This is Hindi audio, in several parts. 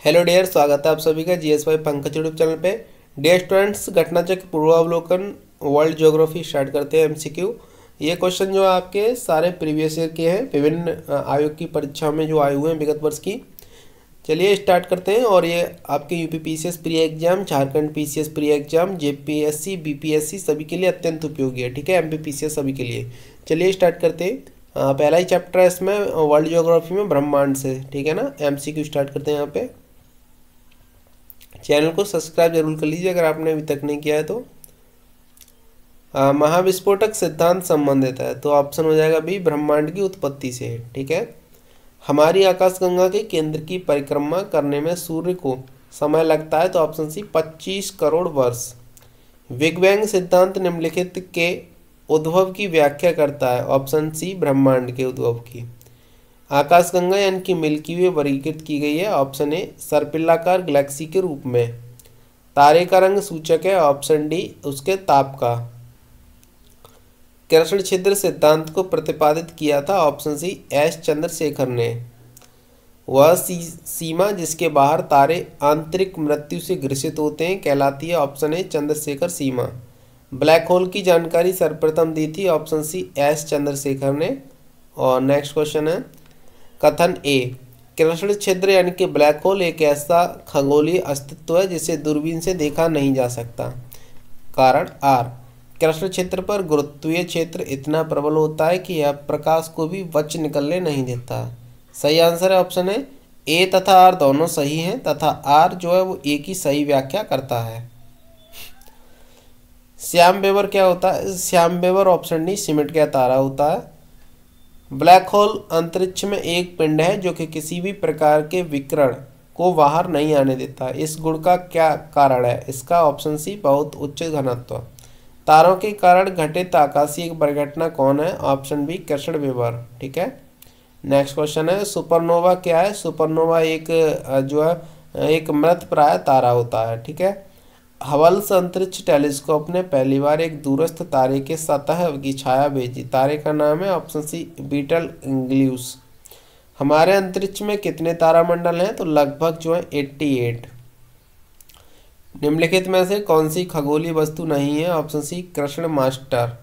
हेलो डियर, स्वागत है आप सभी का जीएसवाई पंकज यूट्यूब चैनल पे। डियर स्टूडेंट्स, घटनाचक्र पूर्वावलोकन वर्ल्ड ज्योग्राफी स्टार्ट करते हैं। एमसीक्यू ये क्वेश्चन जो है आपके सारे प्रीवियस ईयर के हैं, विभिन्न आयोग की परीक्षा में जो आए हुए हैं विगत वर्ष की। चलिए स्टार्ट करते हैं। और ये आपके UP PCS pre exam, Jharkhand PCS pre exam, JPSC, BPSC सभी के लिए अत्यंत उपयोगी है। ठीक है, एमपी पीसीएस सभी के लिए। चलिए स्टार्ट करते हैं। पहला ही चैप्टर है इसमें वर्ल्ड ज्योग्राफी में ब्रह्मांड से। ठीक है ना, एमसीक्यू स्टार्ट करते हैं। यहाँ पे चैनल को सब्सक्राइब जरूर कर लीजिए अगर आपने अभी तक नहीं किया है तो। महाविस्फोटक सिद्धांत संबंधित है तो ऑप्शन हो जाएगा बी, ब्रह्मांड की उत्पत्ति से। ठीक है, हमारी आकाशगंगा के केंद्र की परिक्रमा करने में सूर्य को समय लगता है तो ऑप्शन सी, 25 करोड़ वर्ष। बिग बैंग सिद्धांत निम्नलिखित के उद्भव की व्याख्या करता है। ऑप्शन सी, ब्रह्मांड के उद्भव की। आकाशगंगा यानी कि मिल्की वे वर्गीकृत की गई है। ऑप्शन ए, सर्पिलाकार गैलेक्सी के रूप में। तारे का रंग सूचक है। ऑप्शन डी, उसके ताप का। कृष्ण छिद्र सिद्धांत को प्रतिपादित किया था। ऑप्शन सी, एस चंद्रशेखर ने। वह सीमा जिसके बाहर तारे आंतरिक मृत्यु से ग्रसित होते हैं कहलाती है। Option A, Chandrashekhar Seema. Black hole की जानकारी सर्वप्रथम दी थी। ऑप्शन सी, एस चंद्रशेखर ने। और नेक्स्ट क्वेश्चन है कथन ए, कृष्ण छिद्र यानी कि ब्लैक होल एक ऐसा खगोलीय अस्तित्व है जिसे दूरबीन से देखा नहीं जा सकता। कारण आर, कृष्ण छिद्र पर गुरुत्वीय क्षेत्र इतना प्रबल होता है कि यह प्रकाश को भी बच निकलने नहीं देता। सही आंसर है ऑप्शन है ए तथा आर दोनों सही हैं तथा आर जो है वो ए की सही व्याख्या करता है। श्याम बेवर क्या होता है? श्याम बेवर ऑप्शन डी, सिमट गया तारा होता है। ब्लैक होल अंतरिक्ष में एक पिंड है जो कि किसी भी प्रकार के विकिरण को बाहर नहीं आने देता। इस गुण का क्या कारण है? इसका ऑप्शन सी, बहुत उच्च घनत्व। तारों के कारण घटित आकाशीय परिघटना कौन है? ऑप्शन बी, कृष्ण बेवर। ठीक है, नेक्स्ट क्वेश्चन है सुपरनोवा क्या है? सुपरनोवा एक जो है एक मृत प्राय तारा होता है। ठीक है, हबल्स अंतरिक्ष टेलीस्कोप ने पहली बार एक दूरस्थ तारे के सतह की छाया भेजी। तारे का नाम है ऑप्शन सी, बीटल ग्ल्यूस। हमारे अंतरिक्ष में कितने तारामंडल हैं? तो लगभग जो है 88। निम्नलिखित में से कौन सी खगोलीय वस्तु नहीं है? ऑप्शन सी, कृष्ण मास्टर।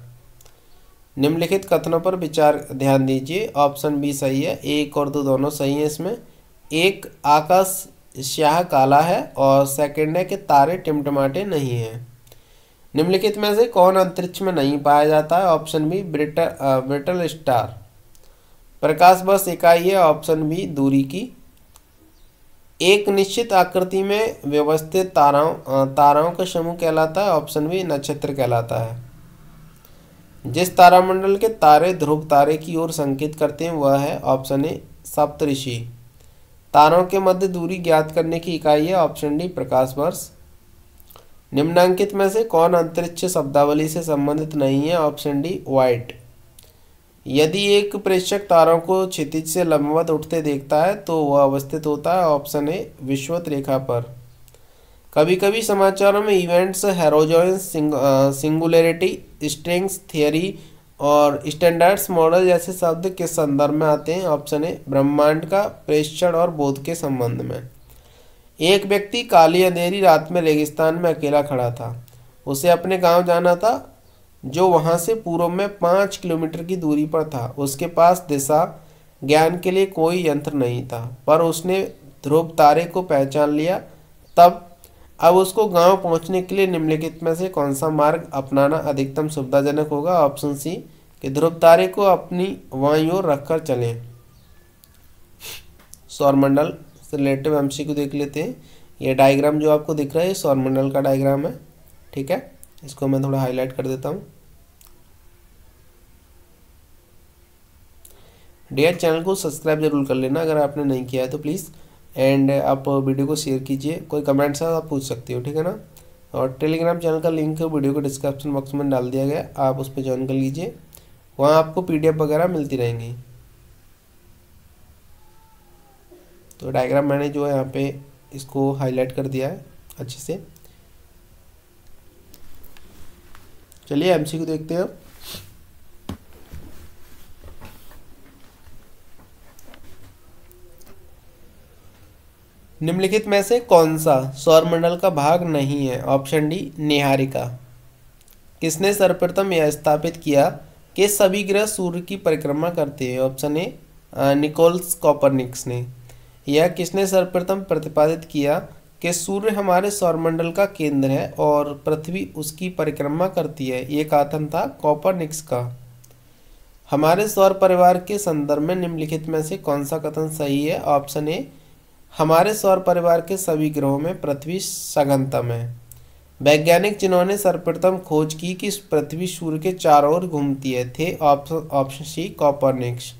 निम्नलिखित कथनों पर विचार ध्यान दीजिए। ऑप्शन बी सही है, एक और दो दोनों सही है इसमें। एक, आकाश स्याह काला है और सेकंड है कि तारे टिमटिमाटे नहीं हैं। निम्नलिखित में से कौन अंतरिक्ष में नहीं पाया जाता है? Option B, brittle star. प्रकाश वर्ष इकाई है। ऑप्शन बी, दूरी की। एक निश्चित आकृति में व्यवस्थित ताराओं का समूह कहलाता है। ऑप्शन बी, नक्षत्र कहलाता है। जिस तारामंडल के तारे ध्रुव तारे की ओर संकेत करते हैं वह है ऑप्शन ए, सप्तऋषि। तारों के मध्य दूरी ज्ञात करने की इकाई है। ऑप्शन डी, प्रकाश वर्ष। निम्नांकित में से कौन अंतरिक्ष शब्दावली से संबंधित नहीं है? Option D, white. यदि एक प्रेक्षक तारों को क्षितिज से लंबवत उठते देखता है तो वह अवस्थित होता है। ऑप्शन ए, विषुवत रेखा पर। कभी कभी समाचारों में इवेंट्स हेरोजोइंस, सिंगुलैरिटी, स्ट्रिंग्स थियरी और स्टैंडर्ड्स मॉडल जैसे शब्द किस संदर्भ में आते हैं? ऑप्शन ए, ब्रह्मांड का प्रेक्षण और बोध के संबंध में। एक व्यक्ति काली अंधेरी रात में रेगिस्तान में अकेला खड़ा था। उसे अपने गांव जाना था जो वहां से पूर्व में 5 किलोमीटर की दूरी पर था। उसके पास दिशा ज्ञान के लिए कोई यंत्र नहीं था पर उसने ध्रुव तारे को पहचान लिया। अब उसको गांव पहुंचने के लिए निम्नलिखित में से कौन सा मार्ग अपनाना अधिकतम सुविधाजनक होगा? ऑप्शन सी, कि ध्रुव तारे को अपनी वाई ओर रखकर चलें। सौरमंडल से रिलेटिव एमसीक्यू देख लेते हैं। ये डायग्राम जो आपको दिख रहा है ये सौरमंडल का डायग्राम है। ठीक है, इसको मैं थोड़ा हाईलाइट कर देता हूँ। डियर, चैनल को सब्सक्राइब जरूर कर लेना अगर आपने नहीं किया है तो प्लीज़। एंड आप वीडियो को शेयर कीजिए। कोई कमेंट्स है आप पूछ सकते हो। ठीक है ना। और टेलीग्राम चैनल का लिंक वीडियो को डिस्क्रिप्शन बॉक्स में डाल दिया गया, आप उस पर ज्वाइन कर लीजिए। वहाँ आपको पीडीएफ वगैरह मिलती रहेंगी। तो डायग्राम मैंने जो है यहाँ पे इसको हाईलाइट कर दिया है अच्छे से। चलिए एमसीक्यू देखते हैं। निम्नलिखित में से कौन सा सौरमंडल का भाग नहीं है? ऑप्शन डी नीहारिका। किसने सर्वप्रथम यह स्थापित किया कि सभी ग्रह सूर्य की परिक्रमा करते हैं? ऑप्शन ए निकोलस कॉपरनिकस ने। यह किसने सर्वप्रथम प्रतिपादित किया कि सूर्य हमारे सौरमंडल का केंद्र है और पृथ्वी उसकी परिक्रमा करती है? ये कथन था कॉपरनिकस का। हमारे सौर परिवार के संदर्भ में निम्नलिखित में से कौन सा कथन सही है? ऑप्शन ए हमारे सौर परिवार के सभी ग्रहों में पृथ्वी सघनतम है। वैज्ञानिक जिन्होंने सर्वप्रथम खोज की कि पृथ्वी सूर्य के चारों ओर घूमती है थे? Option C Copernicus.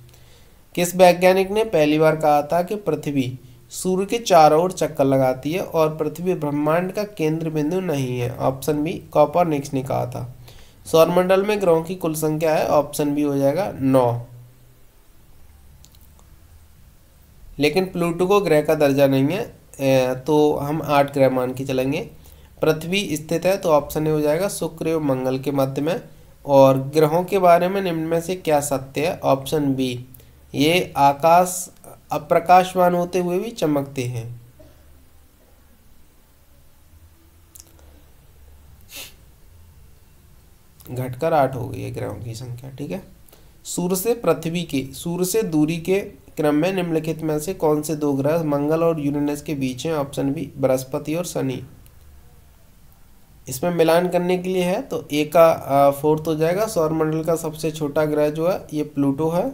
किस वैज्ञानिक ने पहली बार कहा था कि पृथ्वी सूर्य के चारों ओर चक्कर लगाती है और पृथ्वी ब्रह्मांड का केंद्र बिंदु नहीं है? ऑप्शन बी कॉपरनिकस ने कहा था। सौरमंडल में ग्रहों की कुल संख्या है? ऑप्शन बी हो जाएगा 9। लेकिन प्लूटो को ग्रह का दर्जा नहीं है, तो हम 8 ग्रह मान के चलेंगे। पृथ्वी स्थित है तो ऑप्शन ए हो जाएगा शुक्र एवं मंगल के मध्य में। और ग्रहों के बारे में निम्न में से क्या सत्य है? ऑप्शन बी ये आकाश अप्रकाशवान होते हुए भी चमकते हैं। घटकर 8 हो गई है ग्रहों की संख्या। ठीक है। सूर्य से दूरी के क्रम में निम्नलिखित में से कौन से दो ग्रह मंगल और यूरेनस के बीच हैं? ऑप्शन बी बृहस्पति और शनि। इसमें मिलान करने के लिए है तो ए का 4 हो जाएगा। सौरमंडल का सबसे छोटा ग्रह जो है ये प्लूटो है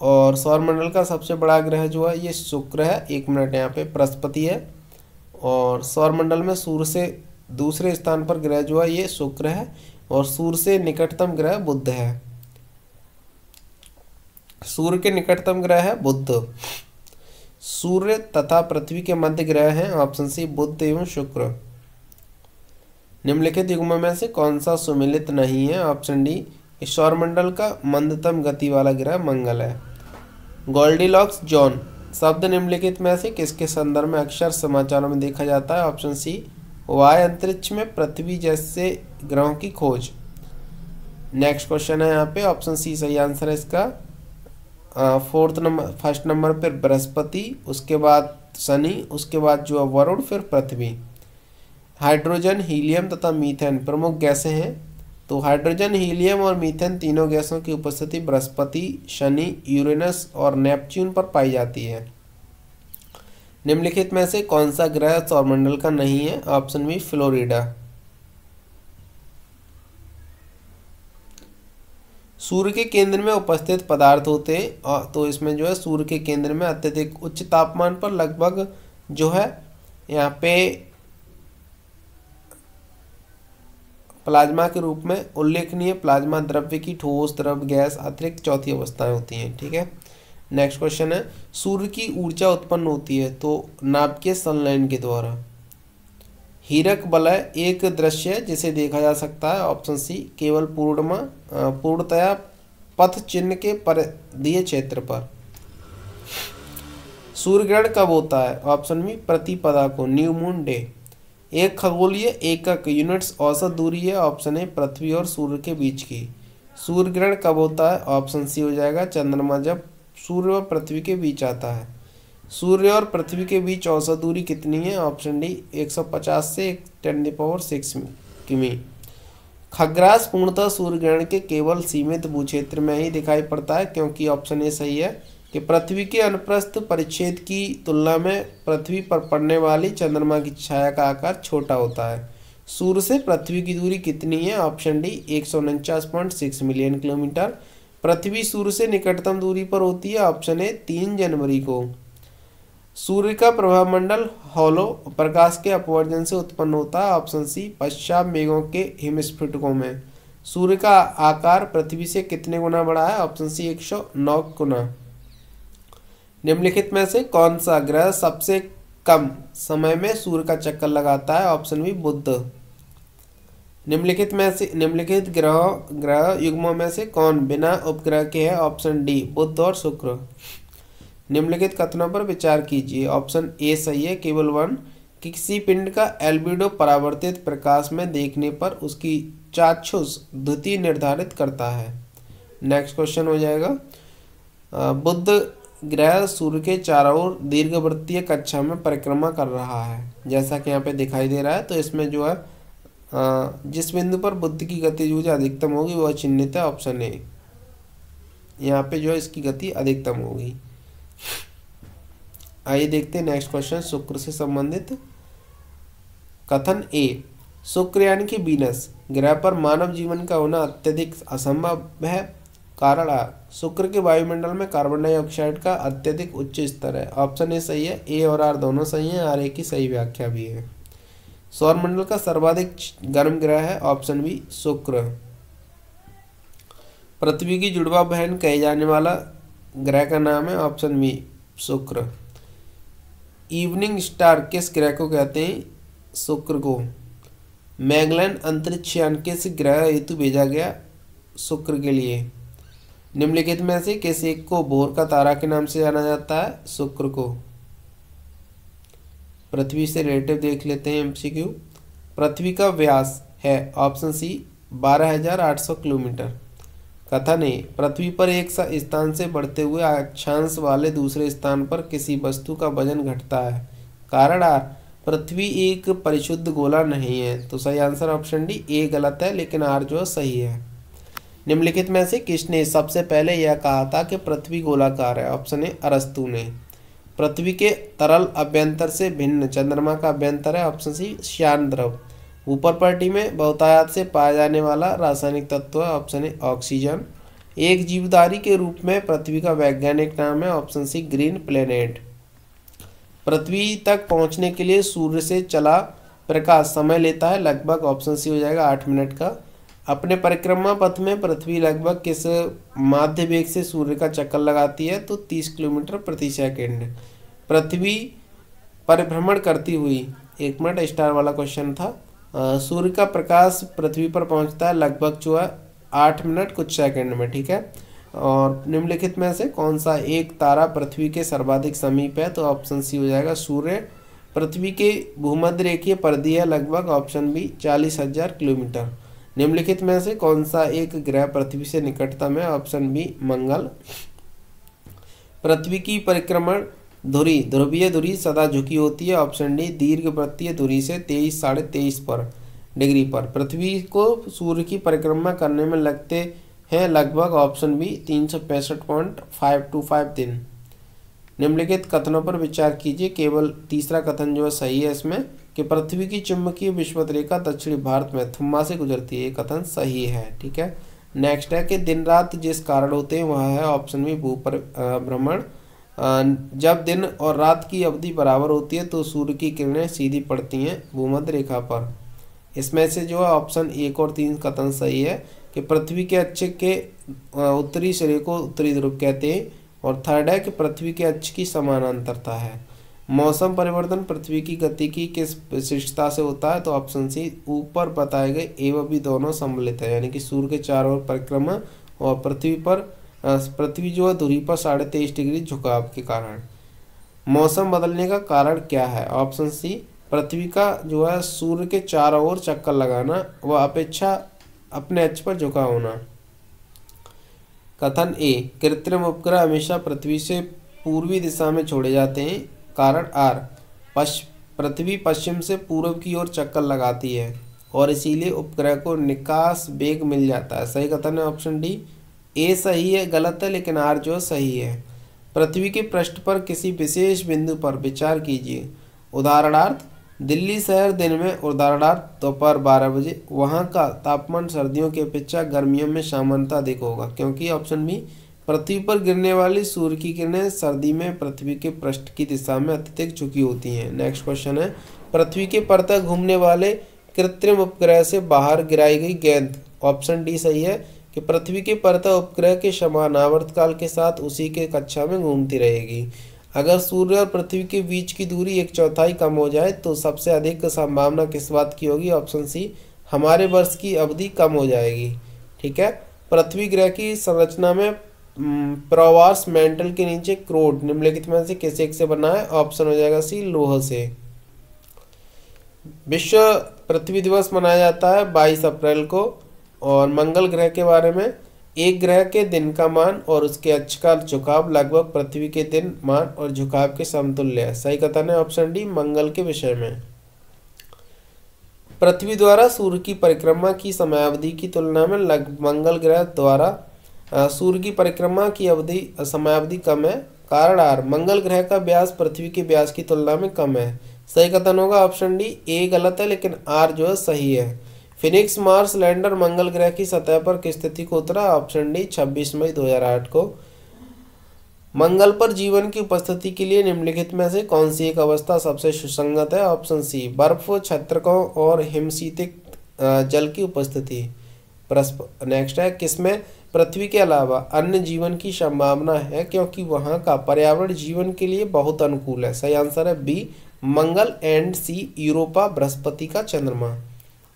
और सौरमंडल का सबसे बड़ा ग्रह जो है ये शुक्र है। 1 मिनट, यहाँ पे बृहस्पति है। और सौरमंडल में सूर्य से दूसरे स्थान पर ग्रह जो है ये शुक्र है और सूर्य से निकटतम ग्रह बुध है। सूर्य के निकटतम ग्रह है बुध। सूर्य तथा पृथ्वी के मध्य ग्रह हैं? ऑप्शन सी बुध एवं शुक्र। निम्नलिखित युग्मों में से कौन सा सुमेलित नहीं है? ऑप्शन डी सौरमंडल का मंदतम गति वाला ग्रह मंगल है। गोल्डीलॉक्स जोन शब्द निम्नलिखित में से किसके संदर्भ में अक्सर समाचारों में देखा जाता है? ऑप्शन सी वायु अंतरिक्ष में पृथ्वी जैसे ग्रहों की खोज। नेक्स्ट क्वेश्चन है यहाँ पे, ऑप्शन सी सही आंसर है इसका। फर्स्ट नंबर पर बृहस्पति, उसके बाद शनि, उसके बाद जो है वरुण, फिर पृथ्वी। हाइड्रोजन, हीलियम तथा मीथेन प्रमुख गैसें हैं। तो हाइड्रोजन, हीलियम और मीथेन तीनों गैसों की उपस्थिति बृहस्पति, शनि, यूरेनस और नेपच्यून पर पाई जाती है। निम्नलिखित में से कौन सा ग्रह सौरमंडल का नहीं है? Option B Florida. सूर्य के केंद्र में उपस्थित पदार्थ होते हैं तो इसमें जो है सूर्य के केंद्र में अत्यधिक उच्च तापमान पर लगभग जो है यहाँ पे प्लाज्मा के रूप में उल्लेखनीय प्लाज्मा द्रव्य की ठोस, द्रव, गैस अतिरिक्त चौथी अवस्थाएं होती हैं। ठीक है। नेक्स्ट क्वेश्चन है, सूर्य की ऊर्जा उत्पन्न होती है तो नाभिकीय संलयन के द्वारा। हीरक वलय एक दृश्य है जिसे देखा जा सकता है। ऑप्शन सी केवल पूर्णतया पथ चिन्ह के परिधीय क्षेत्र पर। सूर्य ग्रहण कब होता है? ऑप्शन बी प्रतिपदा को, न्यू मून डे। एक खगोलीय एकक यूनिट्स औसत दूरी है। ऑप्शन ए पृथ्वी और सूर्य के बीच की। सूर्य ग्रहण कब होता है? ऑप्शन सी हो जाएगा चंद्रमा जब सूर्य और पृथ्वी के बीच आता है। सूर्य और पृथ्वी के बीच औसत दूरी कितनी है? ऑप्शन डी 150 से 10⁶ किमी। खग्रास पूर्णतः सूर्य ग्रहण के केवल सीमित भूक्षेत्र में ही दिखाई पड़ता है क्योंकि ऑप्शन ए सही है कि पृथ्वी के अनुप्रस्थ परिच्छेद की तुलना में पृथ्वी पर पड़ने वाली चंद्रमा की छाया का आकार छोटा होता है। सूर्य से पृथ्वी की दूरी कितनी है? Option D 149.6 million kilometre. पृथ्वी सूर्य से निकटतम दूरी पर होती है। ऑप्शन ए 3 जनवरी को। सूर्य का प्रभामंडल हॉलो प्रकाश के अपवर्जन से उत्पन्न होता है। ऑप्शन सी पश्चात मेघों के हिमस्फुटकों में। सूर्य का आकार पृथ्वी से कितने गुना बड़ा है? ऑप्शन सी 109 गुना। निम्नलिखित में से कौन सा ग्रह सबसे कम समय में सूर्य का चक्कर लगाता है? ऑप्शन बी बुध। निम्नलिखित ग्रह युग्मों में से कौन बिना उपग्रह के है? ऑप्शन डी बुध और शुक्र। निम्नलिखित कथनों पर विचार कीजिए। ऑप्शन ए सही है, केवल 1 किसी पिंड का एल्बिडो परावर्तित प्रकाश में देखने पर उसकी चाक्षुष द्युति निर्धारित करता है। नेक्स्ट क्वेश्चन हो जाएगा, बुध ग्रह सूर्य के चारों ओर दीर्घवृत्तीय कक्षा में परिक्रमा कर रहा है, जैसा कि यहाँ पे दिखाई दे रहा है। तो इसमें जो है जिस बिंदु पर बुध की गति ऊर्जा अधिकतम होगी वह चिन्हित है ऑप्शन ए। यहाँ पे जो है इसकी गति अधिकतम होगी। आइए देखते हैं नेक्स्ट क्वेश्चन शुक्र से संबंधित। कथन ए, शुक्र यानी कि वीनस ग्रह पर मानव जीवन का होना अत्यधिक असंभव है। कारण आ, शुक्र के वायुमंडल में कार्बन डाइऑक्साइड का अत्यधिक उच्च स्तर है। ऑप्शन ए सही है, ए और आर दोनों सही हैं, आर ए की सही व्याख्या भी है। सौरमंडल का सर्वाधिक गर्म ग्रह है। ऑप्शन बी शुक्र। पृथ्वी की जुड़वा बहन कहे जाने वाला ग्रह का नाम है। ऑप्शन बी शुक्र। इवनिंग स्टार किस ग्रह को कहते हैं? शुक्र को। मैगेलन अंतरिक्ष यान किस ग्रह हेतु भेजा गया? शुक्र के लिए। निम्नलिखित में से किस एक को भोर का तारा के नाम से जाना जाता है? शुक्र को। पृथ्वी से रिलेटिव देख लेते हैं एमसीक्यू। पृथ्वी का व्यास है ऑप्शन सी 12,800 किलोमीटर। कथन है, पृथ्वी पर एक स्थान से बढ़ते हुए अक्षांश वाले दूसरे स्थान पर किसी वस्तु का वजन घटता है। कारण आर, पृथ्वी एक परिशुद्ध गोला नहीं है। तो सही आंसर ऑप्शन डी, ए गलत है लेकिन आर जो है सही है। निम्नलिखित में से किसने सबसे पहले यह कहा था कि पृथ्वी गोलाकार है? ऑप्शन ए अरस्तु ने। पृथ्वी के तरल अभ्यंतर से भिन्न चंद्रमा का अभ्यंतर है। ऑप्शन सी श्यान द्रव। ऊपर पट्टी में बहुतायत से पाया जाने वाला रासायनिक तत्व है। Option A oxygen. एक जीवधारी के रूप में पृथ्वी का वैज्ञानिक नाम है। Option C green planet. पृथ्वी तक पहुंचने के लिए सूर्य से चला प्रकाश समय लेता है लगभग। ऑप्शन सी हो जाएगा 8 मिनट का। अपने परिक्रमा पथ में पृथ्वी लगभग किस माध्य वेग से सूर्य का चक्कर लगाती है? तो 30 किलोमीटर प्रति सेकंड। पृथ्वी परिभ्रमण करती हुई, 1 मिनट स्टार वाला क्वेश्चन था। सूर्य का प्रकाश पृथ्वी पर पहुंचता है लगभग जो है 8 मिनट कुछ सेकंड में। ठीक है। और निम्नलिखित में से कौन सा एक तारा पृथ्वी के सर्वाधिक समीप है? तो ऑप्शन सी हो जाएगा सूर्य। पृथ्वी के भूमध्य रेखीय परिधि है लगभग। Option B 40,000 kilometre. निम्नलिखित में से कौन सा एक ग्रह पृथ्वी से निकटतम है? ऑप्शन बी मंगल। पृथ्वी की परिक्रमण धुरी, ध्रुवीय धुरी सदा झुकी होती है। ऑप्शन डी दीर्घवृत्तीय धुरी से 23 साढ़े 23 पर डिग्री पर। पृथ्वी को सूर्य की परिक्रमा करने में लगते हैं लगभग। ऑप्शन बी 365.525 दिन। निम्नलिखित कथनों पर विचार कीजिए। केवल तीसरा कथन जो है सही है इसमें कि पृथ्वी की चुंबकीय विषुवत रेखा दक्षिणी भारत में थुम्मा से गुजरती है। ये कथन सही है। ठीक है। नेक्स्ट है कि दिन रात जिस कारण होते हैं वह है ऑप्शन बी भूपरिभ्रमण। जब दिन और रात की अवधि बराबर होती है तो सूर्य की किरणें सीधी पड़ती हैं भूमध्य रेखा पर। इसमें से जो है ऑप्शन 1 और 3 कथन सही है कि पृथ्वी के अक्ष के उत्तरी सिरे को उत्तरी ध्रुव कहते हैं। और थर्ड है कि पृथ्वी के अक्ष की समानांतरता है। मौसम परिवर्तन पृथ्वी की गति की किस विशिष्टता से होता है? तो ऑप्शन सी ऊपर बताए गए एवं भी दोनों सम्मिलित है, यानी कि सूर्य के चारों ओर परिक्रमा और पृथ्वी जो है धुरी पर 23.5 डिग्री झुकाव के कारण। मौसम बदलने का कारण क्या है? ऑप्शन सी पृथ्वी का जो है सूर्य के चारों ओर चक्कर लगाना व अपेक्षा अपने अक्ष पर झुका होना। कथन ए, कृत्रिम उपग्रह हमेशा पृथ्वी से पूर्वी दिशा में छोड़े जाते हैं। कारण आर, पृथ्वी पश्चिम से पूर्व की ओर चक्कर लगाती है और इसीलिए उपग्रह को निकास वेग मिल जाता है। सही कथन है ऑप्शन डी। ए सही है, गलत है लेकिन आर जो सही है। पृथ्वी के पृष्ठ पर किसी विशेष बिंदु पर विचार कीजिए। उदाहरणार्थ दिल्ली शहर दिन में, उदाहरणार्थ दोपहर 12 बजे। वहाँ का तापमान सर्दियों की अपेक्षा गर्मियों में सामान्यतः अधिक होगा, क्योंकि ऑप्शन बी पृथ्वी पर गिरने वाली सूर्य की किरणें सर्दी में पृथ्वी के पृष्ठ की दिशा में अत्यधिक झुकी होती हैं। नेक्स्ट क्वेश्चन है, पृथ्वी के परतः घूमने वाले कृत्रिम उपग्रह से बाहर गिराई गई गेंद। ऑप्शन डी सही है कि पृथ्वी के परतः उपग्रह के समान आवर्तकाल के साथ उसी के कक्षा में घूमती रहेगी। अगर सूर्य और पृथ्वी के बीच की दूरी 1/4 कम हो जाए तो सबसे अधिक संभावना किस बात की होगी? ऑप्शन सी हमारे वर्ष की अवधि कम हो जाएगी। ठीक है। पृथ्वी ग्रह की संरचना में प्रवास मेंटल के नीचे क्रोड निम्नलिखित में से किस एक से बना है? ऑप्शन हो जाएगा सी लोह से। विश्व पृथ्वी दिवस मनाया जाता है 22 अप्रैल को। और मंगल ग्रह के बारे में एक ग्रह के दिन का मान और उसके अक्ष का झुकाव लगभग पृथ्वी के दिन मान और झुकाव के समतुल्य है। सही कथन है ऑप्शन डी मंगल के विषय में। पृथ्वी द्वारा सूर्य की परिक्रमा की समयावधि की तुलना में मंगल ग्रह द्वारा सूर्य की परिक्रमा की समयावधि कम है। कारण आर, मंगल ग्रह का व्यास पृथ्वी के व्यास की तुलना में कम है। सही कथन होगा ऑप्शन डी। ए गलत है लेकिन आर जो है सही है। फिनिक्स मार्स लैंडर मंगल ग्रह की सतह पर किस तिथि को उतरा? ऑप्शन डी 26 मई 2008 को। मंगल पर जीवन की उपस्थिति के लिए निम्नलिखित में से कौन सी एक अवस्था सबसे सुसंगत है? ऑप्शन सी बर्फ, छत्रकों और हिमशीतिक जल की उपस्थिति। नेक्स्ट है किसमें पृथ्वी के अलावा अन्य जीवन की संभावना है क्योंकि वहां का पर्यावरण जीवन के लिए बहुत अनुकूल है? सही आंसर है बी मंगल एंड सी यूरोपा बृहस्पति का चंद्रमा।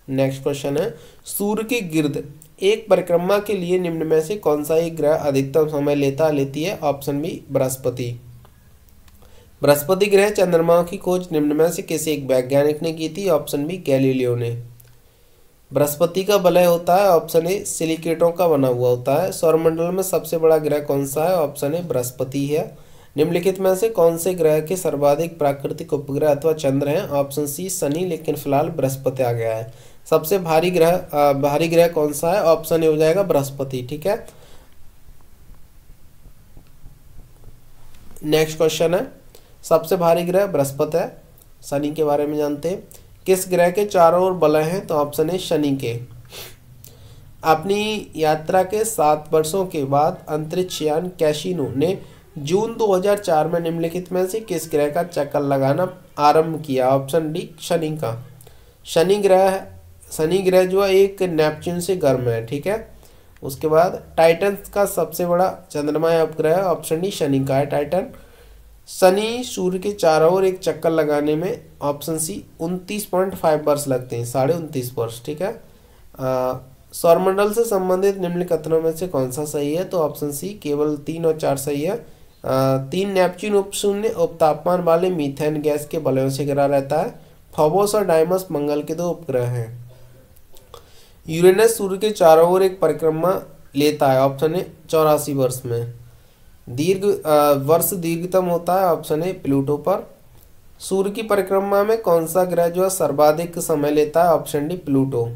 नेक्स्ट क्वेश्चन है सूर्य के गिर्द एक परिक्रमा के लिए निम्न में से कौन सा एक ग्रह अधिकतम समय लेती है? Option B Brihaspati. बृहस्पति ग्रह चंद्रमाओं की खोज निम्न में से किसी एक वैज्ञानिक ने की थी? ऑप्शन बी गैलीलियो ने। बृहस्पति का वलय होता है? ऑप्शन ए सिलिकेटों का बना हुआ होता है। सौरमंडल में सबसे बड़ा ग्रह कौन सा है? ऑप्शन ए बृहस्पति है। निम्नलिखित में से कौन से ग्रह के सर्वाधिक प्राकृतिक उपग्रह अथवा चंद्र हैं? ऑप्शन सी शनि, लेकिन फिलहाल बृहस्पति आ गया है। सबसे भारी ग्रह कौन सा है? ऑप्शन ए हो जाएगा बृहस्पति। ठीक है। नेक्स्ट क्वेश्चन है सबसे भारी ग्रह बृहस्पति है। शनि के बारे में जानते हैं। किस ग्रह के चारों ओर वलय हैं? तो ऑप्शन ए शनि के। अपनी यात्रा के 7 वर्षों के बाद अंतरिक्ष यान कैसिनो ने जून 2004 में निम्नलिखित में से किस ग्रह का चक्कर लगाना आरंभ किया? ऑप्शन डी शनि का। शनि ग्रह जो है एक नेपच्यून से गर्म है। ठीक है। उसके बाद टाइटन का सबसे बड़ा चंद्रमा या उपग्रह है? ऑप्शन डी शनि का है टाइटन। शनि सूर्य के चारों ओर एक चक्कर लगाने में ऑप्शन सी 29.5 वर्ष लगते हैं, 29.5 वर्ष। ठीक है। सौरमंडल से संबंधित निम्न कथनों में से कौन सा सही है? तो ऑप्शन सी केवल 3 और 4 सही है। 3 नेपच्यून उपशून्य उपतापमान वाले मीथेन गैस के वलयों से घिरा रहता है। फोबोस और डाइमस मंगल के 2 उपग्रह हैं। यूरेनस सूर्य के चारों ओर एक परिक्रमा लेता है? ऑप्शन ए 84 वर्ष में। वर्ष दीर्घतम होता है? ऑप्शन ए प्लूटो पर। सूर्य की परिक्रमा में कौन सा ग्रह जो है सर्वाधिक समय लेता है? Option D Pluto.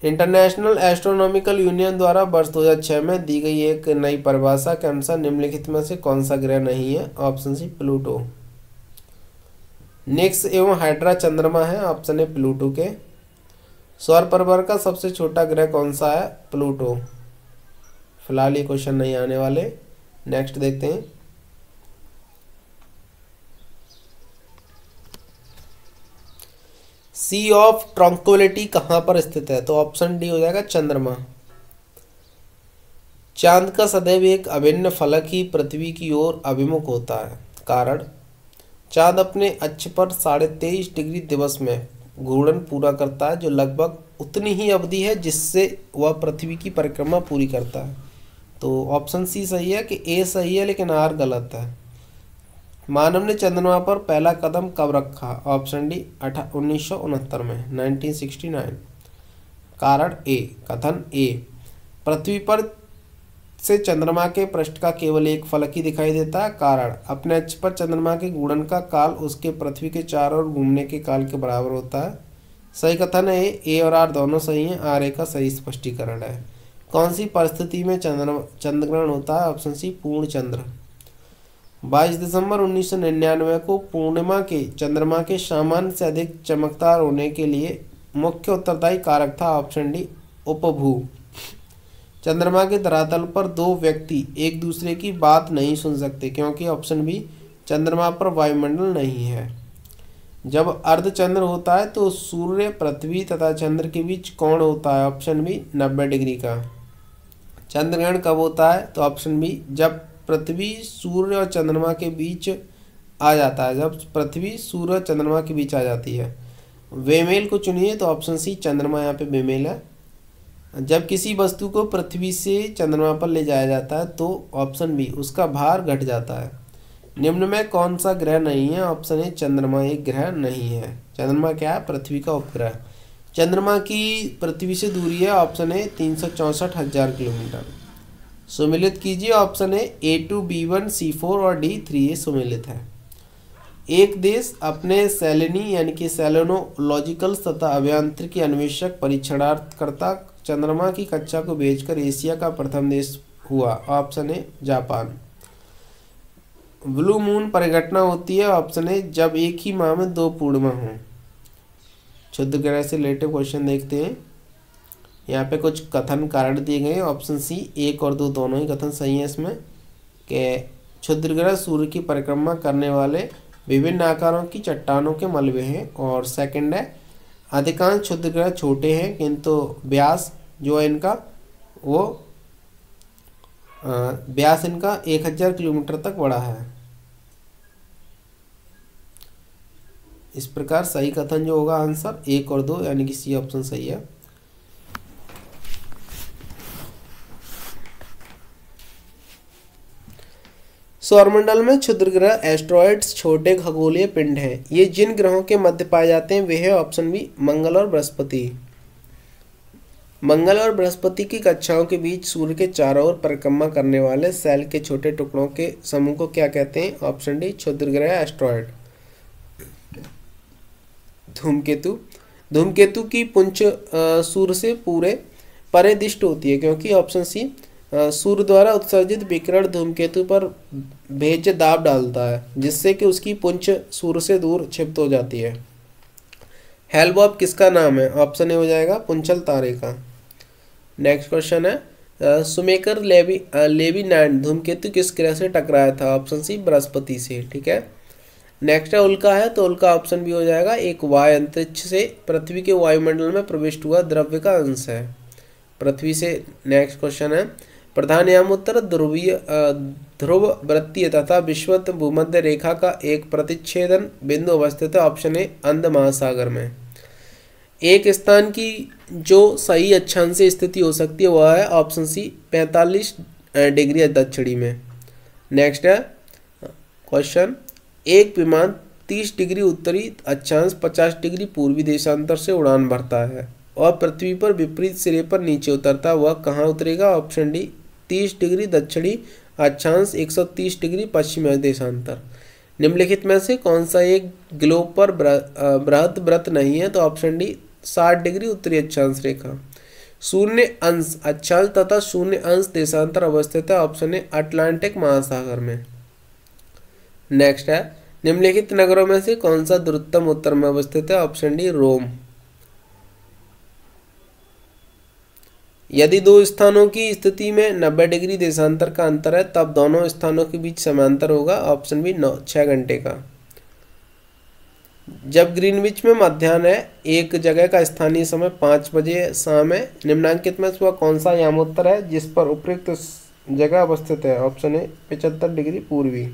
International astronomical union द्वारा वर्ष 2006 में दी गई एक नई परिभाषा के अनुसार निम्नलिखित में से कौन सा ग्रह नहीं है? ऑप्शन सी प्लूटो। निक्स एवं हाइड्रा चंद्रमा है? ऑप्शन ए प्लूटो के। सौर परिवार का सबसे छोटा ग्रह कौन सा है? प्लूटो। फिलहाल ये क्वेश्चन नहीं आने वाले। नेक्स्ट देखते हैं। सी ऑफ ट्रंक्विलिटी कहां पर स्थित है? तो ऑप्शन डी हो जाएगा चंद्रमा। चांद का सदैव एक अभिन्न फलक ही पृथ्वी की ओर अभिमुख होता है। कारण चांद अपने अक्ष पर 23.5 डिग्री दिवस में घूर्णन पूरा करता है, जो लगभग उतनी ही अवधि है जिससे वह पृथ्वी की परिक्रमा पूरी करता है। तो ऑप्शन सी सही है कि ए सही है लेकिन आर गलत है। मानव ने चंद्रमा पर पहला कदम कब रखा? ऑप्शन डी 1969 में, 1969। कारण ए, कथन ए, पृथ्वी पर से चंद्रमा के पृष्ठ का केवल एक फलक ही दिखाई देता है। कारण अपने अक्ष पर चंद्रमा के घूर्णन का काल उसके पृथ्वी के चारों ओर घूमने के काल के बराबर होता है। सही कथन है ए और आर दोनों सही हैं। आर ए का सही स्पष्टीकरण है। कौन सी परिस्थिति में चंद्रग्रहण होता है? ऑप्शन सी पूर्ण चंद्र। 22 दिसंबर 1999 को पूर्णिमा के चंद्रमा के सामान्य से अधिक चमकदार होने के लिए मुख्य उत्तरदायी कारक था? ऑप्शन डी उपभू। चंद्रमा के धरातल पर 2 व्यक्ति एक दूसरे की बात नहीं सुन सकते क्योंकि ऑप्शन बी चंद्रमा पर वायुमंडल नहीं है। जब अर्धचंद्र होता है तो सूर्य, पृथ्वी तथा चंद्र के बीच कोण होता है? ऑप्शन बी 90 डिग्री का। चंद्रग्रहण कब होता है? तो ऑप्शन बी जब पृथ्वी सूर्य और चंद्रमा के बीच आ जाता है, जब पृथ्वी सूर्य और चंद्रमा के बीच आ जाती है। बेमेल को चुनिए तो ऑप्शन सी चंद्रमा यहाँ पे बेमेल है। जब किसी वस्तु को पृथ्वी से चंद्रमा पर ले जाया जाता है तो ऑप्शन बी उसका भार घट जाता है। निम्न में कौन सा ग्रह नहीं है? ऑप्शन ए चंद्रमा एक ग्रह नहीं है। चंद्रमा क्या है? पृथ्वी का उपग्रह। चंद्रमा की पृथ्वी से दूरी है ऑप्शन ए 364,000 किलोमीटर। सुमेलित कीजिए option A A2 B1 C4 और D 3A सुमेलित है। एक देश अपने सेलेनी यानी कि सेलेनोलॉजिकल तथा अभियांत्रिकी अन्वेषक परीक्षणार्थकर्ता चंद्रमा की कक्षा को भेजकर एशिया का प्रथम देश हुआ। Option A Japan. Blue moon परिघटना होती है ऑप्शन ए जब एक ही माह में 2 पूर्णिमा हों। क्षुद्र ग्रह से रिलेटेड क्वेश्चन देखते हैं। यहाँ पे कुछ कथन कारण दिए गए हैं। ऑप्शन सी 1 और 2 दोनों ही कथन सही है इसमें कि क्षुद्र ग्रह सूर्य की परिक्रमा करने वाले विभिन्न आकारों की चट्टानों के मलबे हैं। और सेकंड है अधिकांश क्षुद्र ग्रह छोटे हैं किंतु व्यास जो है इनका वो व्यास इनका 1000 किलोमीटर तक बड़ा है। इस प्रकार सही कथन जो होगा आंसर 1 और 2 यानी कि सी ऑप्शन सही है। सौरमंडल में क्षुद्र ग्रह एस्ट्रॉइड्स छोटे खगोलीय पिंड हैं। ये जिन ग्रहों के मध्य पाए जाते हैं वे है ऑप्शन बी मंगल और बृहस्पति। मंगल और बृहस्पति की कक्षाओं के बीच सूर्य के चारों ओर परिक्रमा करने वाले सेल के छोटे टुकड़ों के समूह को क्या कहते हैं? ऑप्शन डी क्षुद्र ग्रह एस्ट्रॉइड। धूमकेतु। धूमकेतु की पुंछ सूर्य से पूरे परिदिष्ट होती है क्योंकि ऑप्शन सी सूर्य द्वारा उत्सर्जित विकिरण धूमकेतु पर भेज्य दाब डालता है जिससे कि उसकी पुंछ सूर्य से दूर क्षिप्त हो जाती है। हेल-बॉब किसका नाम है? ऑप्शन ए हो जाएगा पुंछल तारे का। नेक्स्ट क्वेश्चन है सुमेकर लेविनैंड धूमकेतु किस ग्रह से टकराया था? ऑप्शन सी बृहस्पति से। ठीक है। नेक्स्ट है उल्का है तो उल्का ऑप्शन बी हो जाएगा एक वायु अंतरिक्ष से पृथ्वी के वायुमंडल में प्रविष्ट हुआ द्रव्य का अंश है पृथ्वी से। नेक्स्ट क्वेश्चन है प्रधान यामोत्तर ध्रुव वृत्तीय तथा विषुवत भूमध्य रेखा का एक प्रतिच्छेदन बिंदु अवस्थित है। ऑप्शन ए अंध महासागर में। एक स्थान की जो सही अक्षांश से स्थिति हो सकती है वह है ऑप्शन सी 45 डिग्री दक्षिणी में। नेक्स्ट है क्वेश्चन एक विमान 30 डिग्री उत्तरी अक्षांश 50 डिग्री पूर्वी देशांतर से उड़ान भरता है और पृथ्वी पर विपरीत सिरे पर नीचे उतरता वह कहाँ उतरेगा? ऑप्शन डी 30 डिग्री दक्षिणी अक्षांश 130 डिग्री पश्चिमी देशांतर। निम्नलिखित में से कौन सा एक ग्लोब पर बृहद वृत्त नहीं है? तो ऑप्शन डी 60 डिग्री उत्तरी अक्षांश रेखा। शून्य अंश अक्षांश तथा शून्य अंश देशांतर अवस्थित है। ऑप्शन ए अटलांटिक महासागर में। नेक्स्ट है निम्नलिखित नगरों में से कौन सा ध्रुवतम उत्तर में अवस्थित है? ऑप्शन डी रोम। यदि दो स्थानों की स्थिति में 90 डिग्री देशांतर का अंतर है तब दोनों स्थानों के बीच समांतर होगा। ऑप्शन बी 6 घंटे का। जब ग्रीनविच में मध्याह्न है एक जगह का स्थानीय समय 5 बजे शाम है निम्नांकित में वह कौन सा यामोत्तर है जिस पर उपयुक्त जगह अवस्थित है? ऑप्शन ए 75 डिग्री पूर्वी।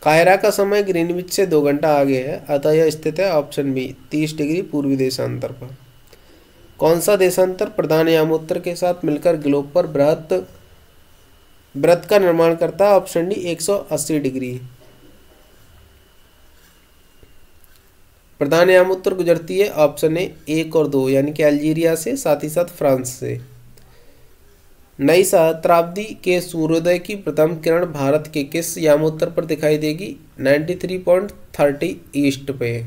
कायरा का समय ग्रीनविच से 2 घंटा आगे है अतः यह स्थित है ऑप्शन बी 30 डिग्री पूर्वी देशांतर पर। कौन सा देशांतर प्रधान यामोत्तर के साथ मिलकर ग्लोब पर वृत्त का निर्माण करता है? Option D 180 degree. प्रधान यामोत्तर गुजरती है ऑप्शन ए 1 और 2 यानी कि अल्जीरिया से साथ ही साथ फ्रांस से। नई सहस्त्राब्दी के सूर्योदय की प्रथम किरण भारत के किस यामोत्तर पर दिखाई देगी? 93.30 ईस्ट पे।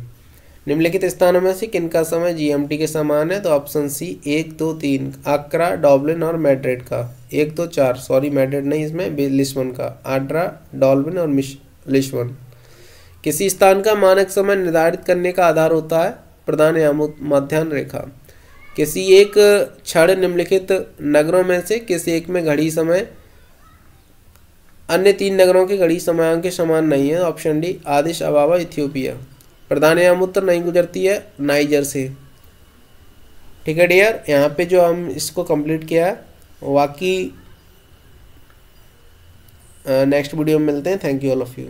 निम्नलिखित स्थानों में से किनका समय GMT के समान है? तो ऑप्शन सी 1 2 3 आक्रा डॉब्लिन और मैड्रिड का। 1 2 4 सॉरी मैड्रिड नहीं इसमें लिस्बन का। आड्रा डॉल्बिन और लिस्बन। किसी स्थान का मानक समय निर्धारित करने का आधार होता है प्रधान मध्याह्न रेखा। किसी एक क्षण निम्नलिखित नगरों में से किसी एक में घड़ी समय अन्य 3 नगरों के घड़ी समयांक के समान नहीं है। ऑप्शन डी आदिश अबाबा इथियोपिया। प्रधान यामोत्तर नहीं गुजरती है नाइजर से। ठीक है डियर, यहाँ पे जो हम इसको कंप्लीट किया है बाकी नेक्स्ट वीडियो में मिलते हैं। Thank you all of you.